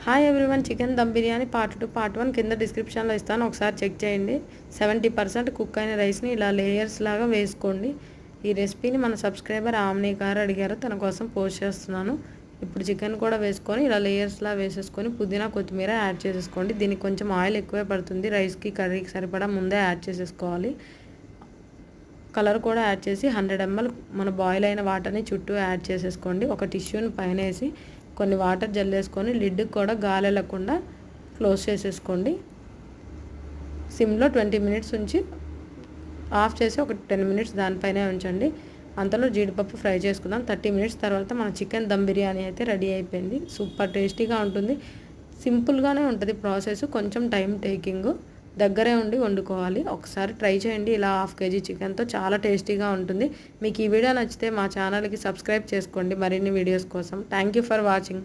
Hi everyone, chicken dum biryani part 2 part 1 కింద డిస్క్రిప్షన్లో ఇస్తాను, ఒకసారి చెక్ చేయండి. 70% కుక్ అయిన రైస్ని ఇలా లేయర్స్ లాగా వేసుకోండి. ఈ రెసిపీని మన సబ్స్క్రైబర్ ఆమ్ని గారు అడిగారు, తన కోసం పోస్ట్ చేస్తున్నాను. ఇప్పుడు చికెన్ కూడా వేసుకొని ఇలా లేయర్స్లా వేసేసుకొని పుదీనా కొత్తిమీర యాడ్ చేసేసుకోండి. దీనికి కొంచెం ఆయిల్ ఎక్కువే పడుతుంది, రైస్కి కర్రీకి సరిపడా ముందే యాడ్ చేసేసుకోవాలి. కలర్ కూడా యాడ్ చేసి 100 ml మన బాయిల్ అయిన వాటర్ని చుట్టూ యాడ్ చేసేసుకోండి. ఒక టిష్యూని పైన వేసి కొన్ని వాటర్ జల్లేసుకొని లిడ్ కూడా గాలి వెళ్ళకుండా క్లోజ్ చేసేసుకోండి. సిమ్లో 20 minutes ఉంచి ఆఫ్ చేసి ఒక 10 minutes దానిపైనే ఉంచండి. అంతలో జీడిపప్పు ఫ్రై చేసుకుందాం. 30 minutes తర్వాత మన చికెన్ దమ్ బిర్యానీ అయితే రెడీ అయిపోయింది. సూపర్ టేస్టీగా ఉంటుంది, సింపుల్గానే ఉంటుంది ప్రాసెస్, కొంచెం టైం టేకింగ్, దగ్గరే ఉండి వండుకోవాలి. ఒకసారి ట్రై చేయండి. ఇలా 1/2 kg చికెన్తో చాలా టేస్టీగా ఉంటుంది. మీకు ఈ వీడియో నచ్చితే మా ఛానల్కి సబ్స్క్రైబ్ చేసుకోండి మరిన్ని వీడియోస్ కోసం. Thank you for watching.